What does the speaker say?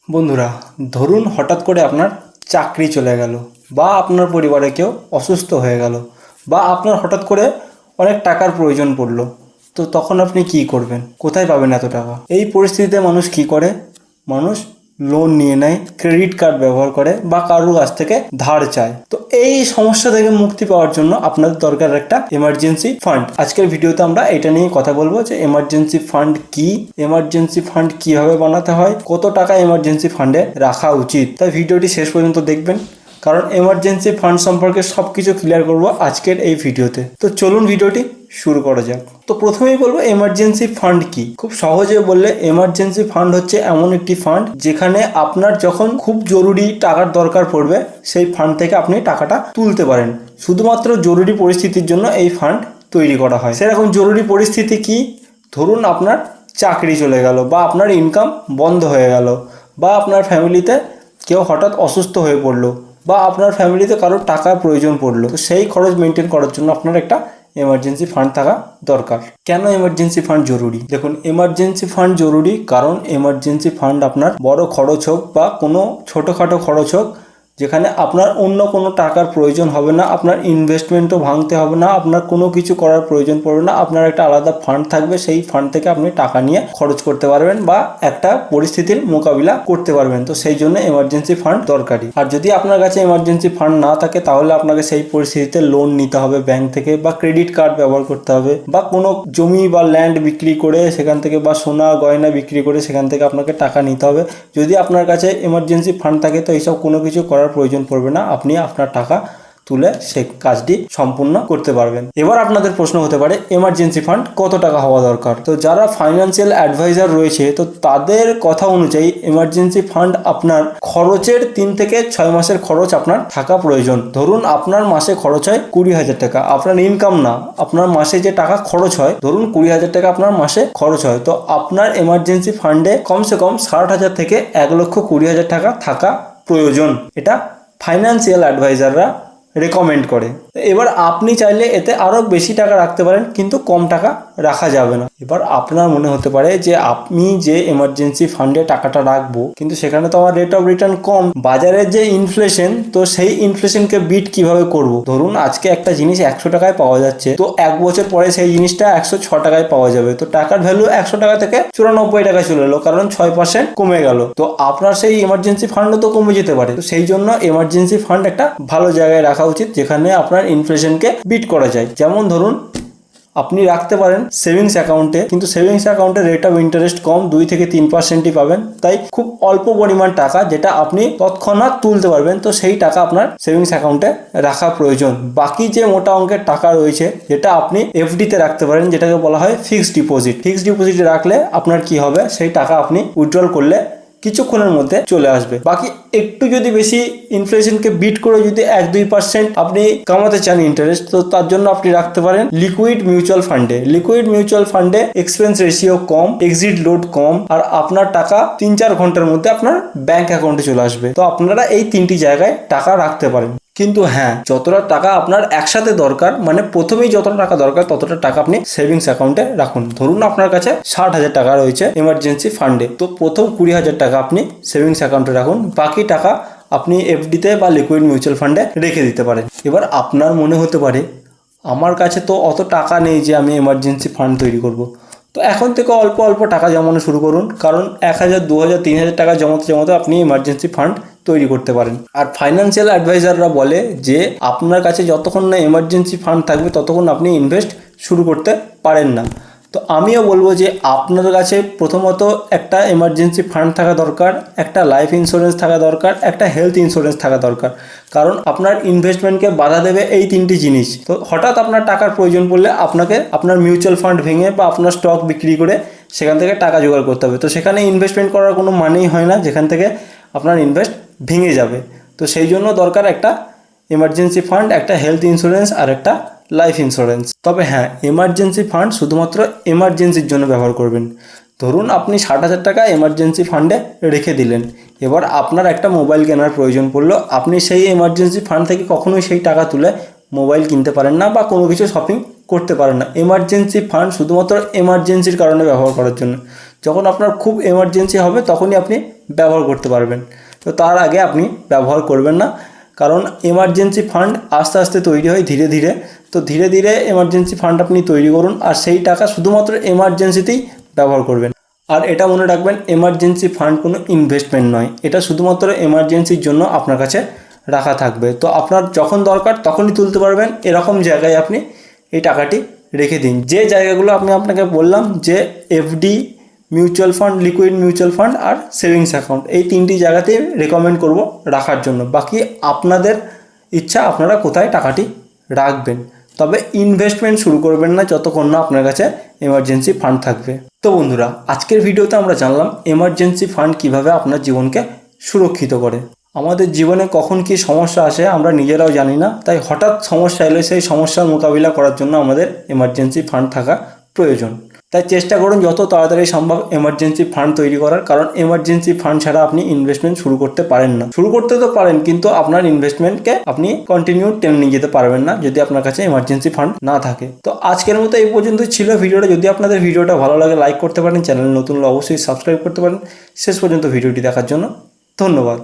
বন্ধুরা, ধরুন হঠাৎ করে আপনার চাকরি চলে গেল, বা আপনার পরিবারে কেউ অসুস্থ হয়ে গেল, বা আপনার হঠাৎ করে অনেক টাকার প্রয়োজন পড়লো। তো তখন আপনি কি করবেন? কোথায় পাবেন এত টাকা? এই পরিস্থিতিতে মানুষ কি করে? মানুষ লোন নিয়ে নেয়, ক্রেডিট কার্ড ব্যবহার করে, বা কারোর কাছ থেকে ধার চায়। তো এই সমস্যা থেকে মুক্তি পাওয়ার জন্য আপনাদের দরকার একটা এমার্জেন্সি ফান্ড। আজকের ভিডিওতে আমরা এটা নিয়ে কথা বলবো যে এমার্জেন্সি ফান্ড কি, এমার্জেন্সি ফান্ড কিভাবে বানাতে হয়, কত টাকা এমার্জেন্সি ফান্ডে রাখা উচিত। তাই ভিডিওটি শেষ পর্যন্ত দেখবেন, কারণ এমার্জেন্সি ফান্ড সম্পর্কে সবকিছু ক্লিয়ার করব আজকের এই ভিডিওতে। তো চলুন ভিডিওটি শুরু করা যাক। তো প্রথমেই বলবো এমার্জেন্সি ফান্ড কি। খুব সহজে বললে এমার্জেন্সি ফান্ড হচ্ছে এমন একটি ফান্ড যেখানে আপনার যখন খুব জরুরি টাকার দরকার পড়বে সেই ফান্ড থেকে আপনি টাকাটা তুলতে পারেন। শুধুমাত্র জরুরি পরিস্থিতির জন্য এই ফান্ড তৈরি করা হয়। সেরকম জরুরি পরিস্থিতি কি? ধরুন আপনার চাকরি চলে গেল, বা আপনার ইনকাম বন্ধ হয়ে গেল, বা আপনার ফ্যামিলিতে কেউ হঠাৎ অসুস্থ হয়ে পড়লো, বা আপনার ফ্যামিলিতে কারোর টাকার প্রয়োজন পড়লো। তো সেই খরচ মেনটেন করার জন্য আপনার একটা এমার্জেন্সি ফান্ড থাকা দরকার। কেন এমার্জেন্সি ফান্ড জরুরি? দেখুন, এমার্জেন্সি ফান্ড জরুরি কারণ এমার্জেন্সি ফান্ড আপনার বড় খরচ হোক বা কোনো ছোটোখাটো খরচ হোক, যেখানে আপনার অন্য কোনো টাকার প্রয়োজন হবে না, আপনার ইনভেস্টমেন্টও ভাঙতে হবে না, আপনার কোনো কিছু করার প্রয়োজন পড়বে না, আপনার একটা আলাদা ফান্ড থাকবে। সেই ফান্ড থেকে আপনি টাকা নিয়ে খরচ করতে পারবেন বা একটা পরিস্থিতির মোকাবিলা করতে পারবেন। তো সেই জন্য এমার্জেন্সি ফান্ড দরকারি। আর যদি আপনার কাছে এমার্জেন্সি ফান্ড না থাকে, তাহলে আপনাকে সেই পরিস্থিতিতে লোন নিতে হবে ব্যাংক থেকে, বা ক্রেডিট কার্ড ব্যবহার করতে হবে, বা কোনো জমি বা ল্যান্ড বিক্রি করে সেখান থেকে, বা সোনা গয়না বিক্রি করে সেখান থেকে আপনাকে টাকা নিতে হবে। যদি আপনার কাছে এমার্জেন্সি ফান্ড থাকে, তো এইসব কোনো কিছু করার প্রয়োজন পড়বে না, আপনি আপনার টাকা তুলে সে কাজটি সম্পূর্ণ করতে পারবেন। এবার আপনাদের প্রশ্ন হতে পারে এমার্জেন্সি ফান্ড কত টাকা হওয়া দরকার। তো যারা ফাইন্যান্সিয়াল অ্যাডভাইজার রয়েছে, তো তাদের কথা অনুযায়ী এমার্জেন্সি ফান্ড আপনার খরচের 3 থেকে 6 মাসের খরচ আপনার থাকা প্রয়োজন। ধরুন আপনার মাসে খরচ হয় 20,000 টাকা, আপনার ইনকাম না, আপনার মাসে যে টাকা খরচ হয়, ধরুন 20,000 টাকা আপনার মাসে খরচ হয়, তো আপনার এমার্জেন্সি ফান্ডে কমসে কম 60,000 থেকে 1,20,000 টাকা থাকা প্রয়োজন। এটা ফাইন্যান্সিয়াল অ্যাডভাইজাররা রেকমেন্ড করে। এবার আপনি চাইলে এতে আরও বেশি টাকা রাখতে পারেন, কিন্তু কম টাকা রাখা যাবে না। এবার আপনার মনে হতে পারে যে আমি যে এমার্জেন্সি ফান্ডে টাকাটা রাখবো, কিন্তু সেখানে তো আমার রেট অফ রিটার্ন কম, বাজারের যে ইনফ্লেশন, তো সেই ইনফ্লেশনকে বিট কিভাবে করব? ধরুন আজকে একটা জিনিস 100 টাকায় পাওয়া যাচ্ছে, তো 1 বছর পরে সেই জিনিসটা 106 টাকায় পাওয়া যাবে। তো টাকার ভ্যালু 100 টাকা থেকে 94 টাকায় চলে এলো, কারণ 6% কমে গেল। তো আপনার সেই ইমার্জেন্সি ফান্ডও তো কমে যেতে পারে। তো সেই জন্য এমার্জেন্সি ফান্ড একটা ভালো জায়গায় রাখা উচিত, যেখানে আপনার ইনফ্লেশনকে বিট করা যায়। যেমন ধরুন আপনি রাখতে পারেন সেভিংস অ্যাকাউন্টে, কিন্তু সেভিংস অ্যাকাউন্টে রেট অফ ইন্টারেস্ট কম, 2 থেকে 3%ই পাবেন। তাই খুব অল্প পরিমাণ টাকা যেটা আপনি তৎক্ষণাৎ তুলতে পারবেন, তো সেই টাকা আপনার সেভিংস অ্যাকাউন্টে রাখা প্রয়োজন। বাকি যে মোটা অঙ্কের টাকা রয়েছে, যেটা আপনি এফডিতে রাখতে পারেন, যেটাকে বলা হয় ফিক্সড ডিপোজিট। ফিক্সড ডিপোজিটে রাখলে আপনার কি হবে, সেই টাকা আপনি উইথড্রল করলে কিছুক্ষণের মধ্যে চলে আসবে। বাকি একটু যদি বেশি ইনফ্লেশনকে বিট করে যদি 1-2% আপনি কামাতে চান ইন্টারেস্ট, তো তার জন্য আপনি রাখতে পারেন লিকুইড মিউচুয়াল ফান্ডে। লিকুইড মিউচুয়াল ফান্ডে এক্সপেন্স রেশিও কম, এক্সিট লোড কম, আর আপনার টাকা 3-4 ঘন্টার মধ্যে আপনার ব্যাংক অ্যাকাউন্টে চলে আসবে। তো আপনারা এই 3টি জায়গায় টাকা রাখতে পারেন। কিন্তু হ্যাঁ, যতটা টাকা আপনার একসাথে দরকার, মানে প্রথমেই যতটা টাকা দরকার ততটা টাকা আপনি সেভিংস অ্যাকাউন্টে রাখুন। ধরুন আপনার কাছে 60,000 টাকা রয়েছে এমার্জেন্সি ফান্ডে, তো প্রথম 20,000 টাকা আপনি সেভিংস অ্যাকাউন্টে রাখুন, বাকি টাকা আপনি এফডিতে বা লিকুইড মিউচুয়াল ফান্ডে রেখে দিতে পারেন। এবার আপনার মনে হতে পারে আমার কাছে তো অত টাকা নেই যে আমি এমার্জেন্সি ফান্ড তৈরি করব। তো এখন থেকে অল্প অল্প টাকা জমানো শুরু করুন, কারণ 1,000, 2,000, 3,000 টাকা জমাতে জমাতে আপনি এমার্জেন্সি ফান্ড তৈরি করতে পারেন। আর ফাইন্যান্সিয়াল অ্যাডভাইজাররা বলে যে আপনার কাছে যতক্ষণ না এমার্জেন্সি ফান্ড থাকবে ততক্ষণ আপনি ইনভেস্ট শুরু করতে পারেন না। তো আমিও বলবো যে আপনার কাছে প্রথমত একটা এমার্জেন্সি ফান্ড থাকা দরকার, একটা লাইফ ইন্স্যুরেন্স থাকা দরকার, একটা হেলথ ইন্স্যুরেন্স থাকা দরকার, কারণ আপনার ইনভেস্টমেন্টকে বাধা দেবে এই 3টি জিনিস। তো হঠাৎ আপনার টাকার প্রয়োজন পড়লে আপনাকে আপনার মিউচুয়াল ফান্ড ভেঙে বা আপনার স্টক বিক্রি করে সেখান থেকে টাকা জোগাড় করতে হবে। তো সেখানে ইনভেস্টমেন্ট করার কোনো মানেই হয় না, যেখান থেকে আপনার ইনভেস্ট ভেঙে যাবে। তো সেই জন্য দরকার একটা এমার্জেন্সি ফান্ড, একটা হেলথ ইন্স্যুরেন্স, আর একটা লাইফ ইন্স্যুরেন্স। তবে হ্যাঁ, এমার্জেন্সি ফান্ড শুধুমাত্র এমার্জেন্সির জন্য ব্যবহার করবেন। ধরুন আপনি 60,000 টাকা এমার্জেন্সি ফান্ডে রেখে দিলেন, এবার আপনার একটা মোবাইল কেনার প্রয়োজন পড়লো, আপনি সেই এমার্জেন্সি ফান্ড থেকে কখনোই সেই টাকা তুলে মোবাইল কিনতে পারেন না বা কোনো কিছু শপিং করতে পারেন না। এমার্জেন্সি ফান্ড শুধুমাত্র এমার্জেন্সির কারণে ব্যবহার করার জন্য। যখন আপনার খুব এমার্জেন্সি হবে তখনই আপনি ব্যবহার করতে পারবেন। তো তার আগে আপনি ব্যবহার করবেন না, কারণ এমার্জেন্সি ফান্ড আস্তে আস্তে তৈরি হয় ধীরে ধীরে। তো ধীরে ধীরে এমার্জেন্সি ফান্ড আপনি তৈরি করুন, আর সেই টাকা শুধুমাত্র এমার্জেন্সিতেই ব্যবহার করবেন। আর এটা মনে রাখবেন, এমার্জেন্সি ফান্ড কোনো ইনভেস্টমেন্ট নয়, এটা শুধুমাত্র এমার্জেন্সির জন্য আপনার কাছে রাখা থাকবে। তো আপনার যখন দরকার তখনই তুলতে পারবেন, এরকম জায়গায় আপনি এই টাকাটি রেখে দিন। যে জায়গাগুলো আমি আপনাকে বললাম, যে FD, mutual fund, liquid mutual fund আর সেভিংস অ্যাকাউন্ট, এই তিনটি জায়গাতেই রেকমেন্ড করব রাখার জন্য। বাকি আপনাদের ইচ্ছা আপনারা কোথায় টাকাটি রাখবেন, তবে ইনভেস্টমেন্ট শুরু করবেন না যতক্ষণ না আপনার কাছে এমার্জেন্সি ফান্ড থাকবে। তো বন্ধুরা, আজকের ভিডিওতে আমরা জানলাম এমার্জেন্সি ফান্ড কিভাবে আপনার জীবনকে সুরক্ষিত করে। আমাদের জীবনে কখন কি সমস্যা আসে আমরা নিজেরাও জানি না, তাই হঠাৎ সমস্যা এলে সেই সমস্যার মোকাবিলা করার জন্য আমাদের এমার্জেন্সি ফান্ড থাকা প্রয়োজন। তাই চেষ্টা করুন যত তাড়াতাড়ি সম্ভব এমার্জেন্সি ফান্ড তৈরি করার, কারণ এমার্জেন্সি ফান্ড ছাড়া আপনি ইনভেস্টমেন্ট শুরু করতে পারেন না। শুরু করতে তো পারেন, কিন্তু আপনার ইনভেস্টমেন্টকে আপনি কন্টিনিউ টেনে নিয়ে যেতে পারবেন না যদি আপনার কাছে এমার্জেন্সি ফান্ড না থাকে। তো আজকের মতো এই পর্যন্ত ছিল ভিডিওটা। যদি আপনাদের ভিডিওটা ভালো লাগে লাইক করতে পারেন, চ্যানেল নতুন হলে অবশ্যই সাবস্ক্রাইব করতে পারেন। শেষ পর্যন্ত ভিডিওটি দেখার জন্য ধন্যবাদ।